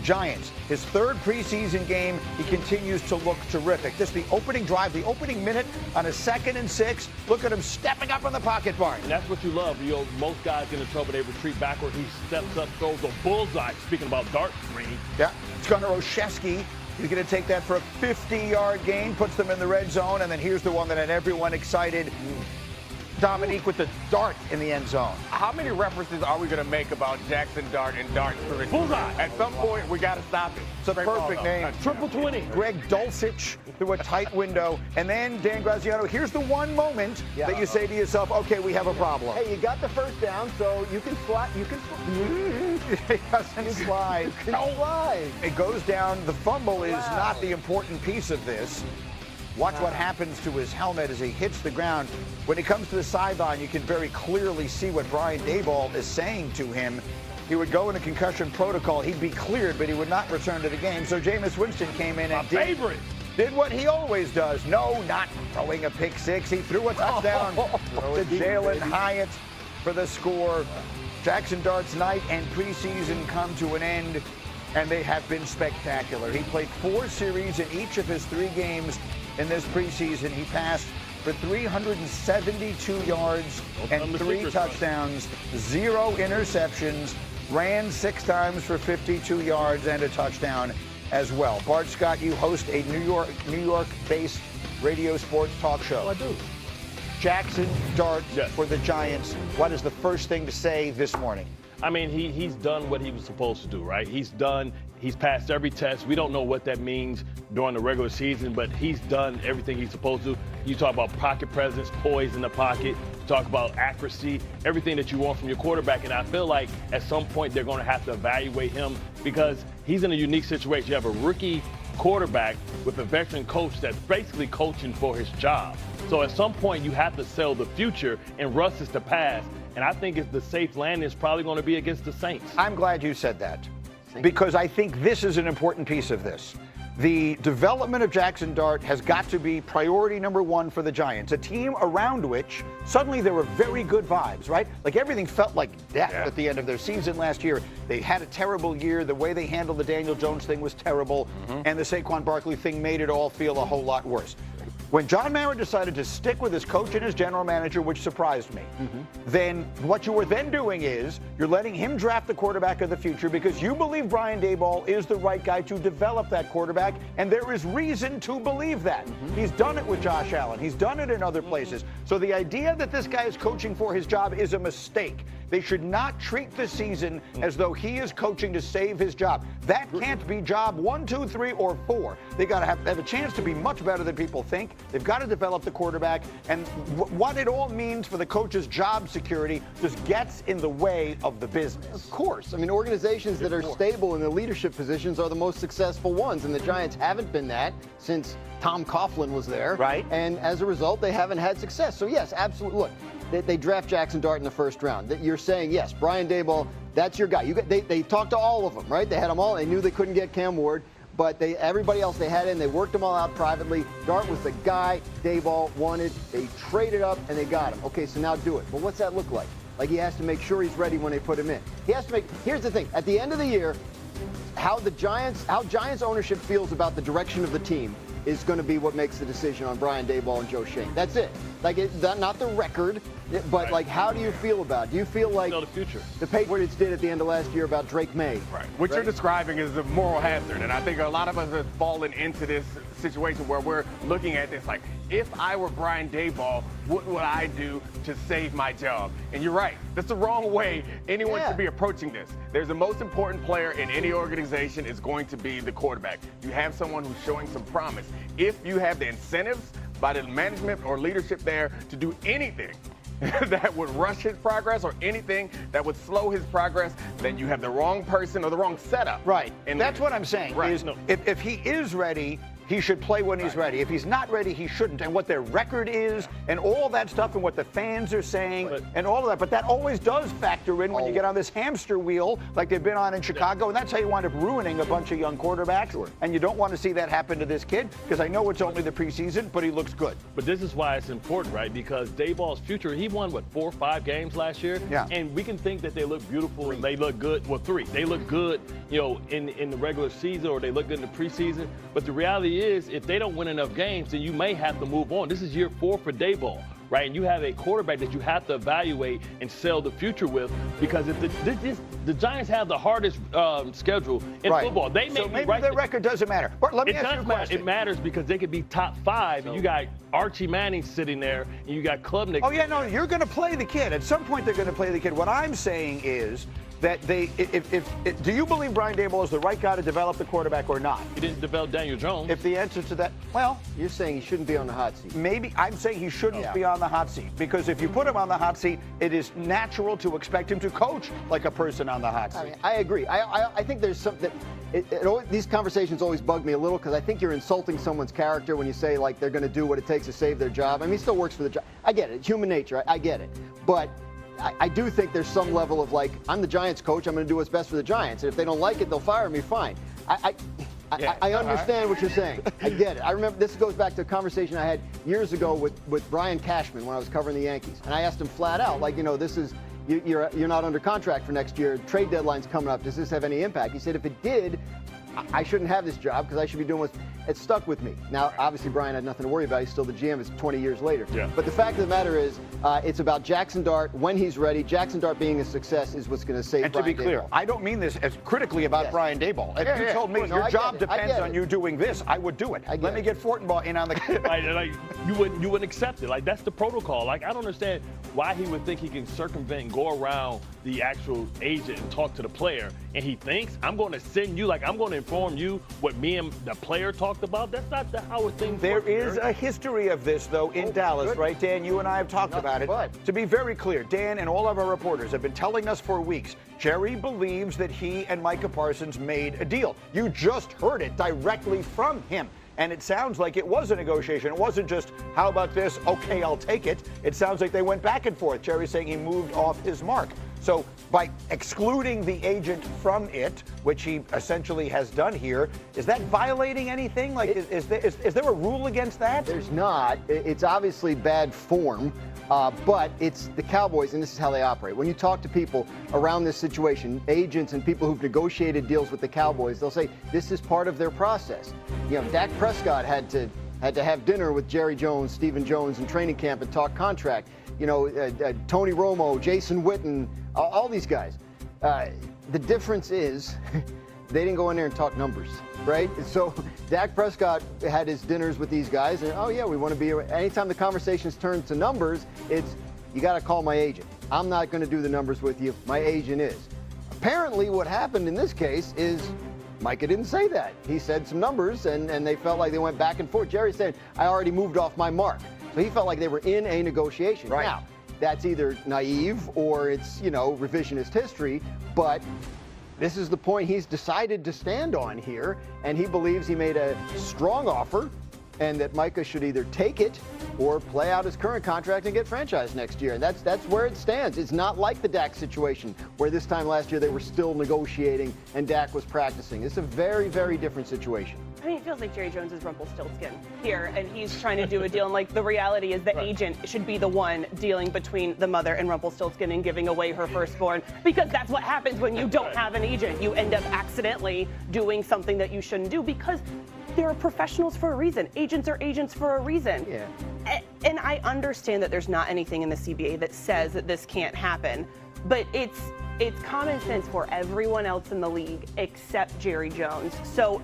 Giants. His third preseason game, he continues to look terrific. This the opening drive, the opening minute on a 2nd and 6. Look at him stepping up in the pocket, Bart. And that's what you love. Most guys get in trouble, they retreat backward. He steps up, throws a bullseye. Speaking about Dart, Rainey. Yeah, it's Gunnar Olszewski. He's going to take that for a 50-yard gain, puts them in the red zone, and then here's the one that had everyone excited. Dominique with the dart in the end zone. How many references are we going to make about Jaxson Dart and Dart? Bullseye. At some point, we got to stop it. It's a perfect name. Triple 20. Greg Dulcich through a tight window. And then, Dan Graziano, here's the one moment that you say to yourself, okay, we have a problem. Hey, you got the first down, so you can slide. You can It doesn't slide. slide. It goes down. The fumble is not the important piece of this. Watch what happens to his helmet as he hits the ground. When he comes to the sideline, you can very clearly see what Brian Daboll is saying to him. He would go into concussion protocol. He'd be cleared, but he would not return to the game. So Jameis Winston came in and did what he always does. No, not throwing a pick six. He threw a touchdown to Jalen Hyatt for the score. Jaxson Dart's night and preseason come to an end, and they have been spectacular. He played 4 series in each of his 3 games. In this preseason, he passed for 372 yards and 3 touchdowns, 0 interceptions, ran 6 times for 52 yards and a touchdown as well. Bart Scott, you host a New York-based radio sports talk show. Oh, I do. Jaxson Dart for the Giants. What is the first thing to say this morning? I mean, he's done what he was supposed to do, right? He's passed every test. We don't know what that means during the regular season, but he's done everything he's supposed to. You talk about pocket presence, poise in the pocket. You talk about accuracy, everything that you want from your quarterback. And I feel like at some point they're going to have to evaluate him because he's in a unique situation. You have a rookie quarterback with a veteran coach that's basically coaching for his job. So at some point you have to sell the future, and Russ is the past. And I think the safe landing is probably going to be against the Saints. I'm glad you said that, because I think this is an important piece of this. The development of Jaxson Dart has got to be priority number 1 for the Giants, a team around which suddenly there were very good vibes, right? Like everything felt like death at the end of their season last year. They had a terrible year. The way they handled the Daniel Jones thing was terrible, and the Saquon Barkley thing made it all feel a whole lot worse. When John Mara decided to stick with his coach and his general manager, which surprised me, then what you are then doing is you're letting him draft the quarterback of the future because you believe Brian Daboll is the right guy to develop that quarterback, and there is reason to believe that. He's done it with Josh Allen. He's done it in other places. So the idea that this guy is coaching for his job is a mistake. They should not treat the season as though he is coaching to save his job. That can't be job 1, 2, 3, or 4. They got to have a chance to be much better than people think. They've got to develop the quarterback, and what it all means for the coach's job security just gets in the way of the business. Of course. I mean, organizations that are stable in the leadership positions are the most successful ones, and the Giants haven't been that since Tom Coughlin was there. Right. And as a result, they haven't had success. So, yes, absolutely. Look, they draft Jaxson Dart in the first round. You're saying, yes, Brian Daboll, that's your guy. They talked to all of them, right? They had them all. They knew they couldn't get Cam Ward. But everybody else they had in, they worked them all out privately. Dart was the guy Daboll wanted. They traded up, and they got him. Okay, so now do it. But what's that look like? Like, he has to make sure he's ready when they put him in. He has to make – here's the thing. At the end of the year, how Giants ownership feels about the direction of the team is going to be what makes the decision on Brian Daboll and Joe Schoen. That's it. Like, not the record, but like, how do you feel about it? Do you feel like the future the Patriots did at the end of last year about Drake May? Right. What you're describing is a moral hazard, and I think a lot of us have fallen into this situation where we're looking at this like, if I were Brian Daboll, what would I do to save my job? And you're right. That's the wrong way anyone should be approaching this. There's the most important player in any organization is going to be the quarterback. You have someone who's showing some promise. If you have the incentives by the management or leadership there to do anything that would rush his progress or anything that would slow his progress, then you have the wrong person or the wrong setup. Right. And that's what I'm saying. Right. Is if he is ready, he should play when he's ready. If he's not ready, he shouldn't. And what their record is and all that stuff and what the fans are saying and all of that. But that always does factor in when you get on this hamster wheel like they've been on in Chicago. And that's how you wind up ruining a bunch of young quarterbacks. Sure. And you don't want to see that happen to this kid because I know it's only the preseason, but he looks good. But this is why it's important, right? Because Dayball's future, he won, 4 or 5 games last year? Yeah. And we can think that they look beautiful and they look good. Well, 3. They look good, in the regular season or they look good in the preseason. But the reality is, if they don't win enough games, then you may have to move on. This is year 4 for Dayball, right? And you have a quarterback that you have to evaluate and sell the future with, because if the Giants have the hardest schedule in football. They may maybe their record doesn't matter. But let me ask you a question. It matters because they could be top 5, and you got Archie Manning sitting there, and you got Klubnik. Oh yeah, no, you're going to play the kid. At some point, they're going to play the kid. What I'm saying is that do you believe Brian Daboll is the right guy to develop the quarterback or not? He didn't develop Daniel Jones. If the answer to that, well, you're saying he shouldn't be on the hot seat. Maybe I'm saying he shouldn't be on the hot seat, because if you put him on the hot seat, it is natural to expect him to coach like a person on the hot seat. I mean, I agree. I think there's something. These conversations always bug me a little because I think you're insulting someone's character when you say like they're going to do what it takes to save their job. I mean, he still works for the job. I get it. It's human nature. I get it. But I do think there's some level of like, I'm the Giants coach. I'm going to do what's best for the Giants. And if they don't like it, they'll fire me. Fine. I understand what you're saying. I get it. I remember this goes back to a conversation I had years ago with Brian Cashman when I was covering the Yankees. And I asked him flat out, like, this is, you're not under contract for next year. Trade deadline's coming up. Does this have any impact? He said, if it did, I shouldn't have this job because I should be doing what's. It stuck with me. Now, obviously, Brian had nothing to worry about. He's still the GM. It's 20 years later. Yeah. But the fact of the matter is, it's about Jaxson Dart when he's ready. Jaxson Dart being a success is what's going to save. And to be clear, I don't mean this as critically about Brian Daboll. If you told me your job depends on you doing this, I would do it. Let me get Fortenbaugh in on the. You wouldn't accept it. Like, that's the protocol. Like, I don't understand why he would think he can circumvent and go around the actual agent and talk to the player. And he thinks, I'm going to send you, I'm going to inform you what me and the player talked about. That's not how things work. There is a history of this, though, in Dallas, right, Dan? You and I have talked about it. To be very clear, Dan and all of our reporters have been telling us for weeks, Jerry believes that he and Micah Parsons made a deal. You just heard it directly from him. And it sounds like it was a negotiation. It wasn't just, how about this? Okay, I'll take it. It sounds like they went back and forth. Jerry's saying he moved off his mark. So by excluding the agent from it, which he essentially has done here, is that violating anything? Like, is there a rule against that? There's not. It's obviously bad form, but it's the Cowboys, and this is how they operate. When you talk to people around this situation, agents and people who've negotiated deals with the Cowboys, they'll say this is part of their process. Dak Prescott had to have dinner with Jerry Jones, Stephen Jones in training camp and talk contract. Tony Romo, Jason Witten, all these guys. The difference is they didn't go in there and talk numbers, right? So Dak Prescott had his dinners with these guys, and we want to be. Anytime the conversations turn to numbers, it's you got to call my agent. I'm not going to do the numbers with you. My agent is. Apparently, what happened in this case is Micah didn't say that. He said some numbers, and they felt like they went back and forth. Jerry said, I already moved off my mark. So he felt like they were in a negotiation. Right. Now, that's either naive or it's, revisionist history, but this is the point he's decided to stand on here, and he believes he made a strong offer and that Micah should either take it or play out his current contract and get franchised next year. And that's where it stands. It's not like the Dak situation where this time last year they were still negotiating and Dak was practicing. It's a very, very different situation. I mean, it feels like Jerry Jones is Rumpelstiltskin here, and he's trying to do a deal. And the reality is the agent should be the one dealing between the mother and Rumpelstiltskin and giving away her firstborn, because that's what happens when you don't have an agent. You end up accidentally doing something that you shouldn't do because there are professionals for a reason. Agents are agents for a reason. Yeah. And I understand that there's not anything in the CBA that says that this can't happen, but it's common sense for everyone else in the league except Jerry Jones. So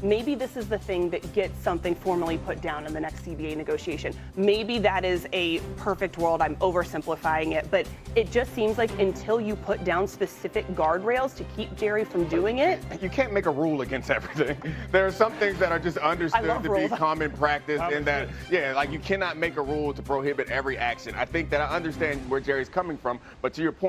maybe this is the thing that gets something formally put down in the next CBA negotiation. Maybe that is a perfect world. I'm oversimplifying it, but it just seems like until you put down specific guardrails to keep Jerry from doing it. You can't make a rule against everything. There are some things that are just understood to be common practice, and that, you cannot make a rule to prohibit every action. I think that I understand where Jerry's coming from, but to your point,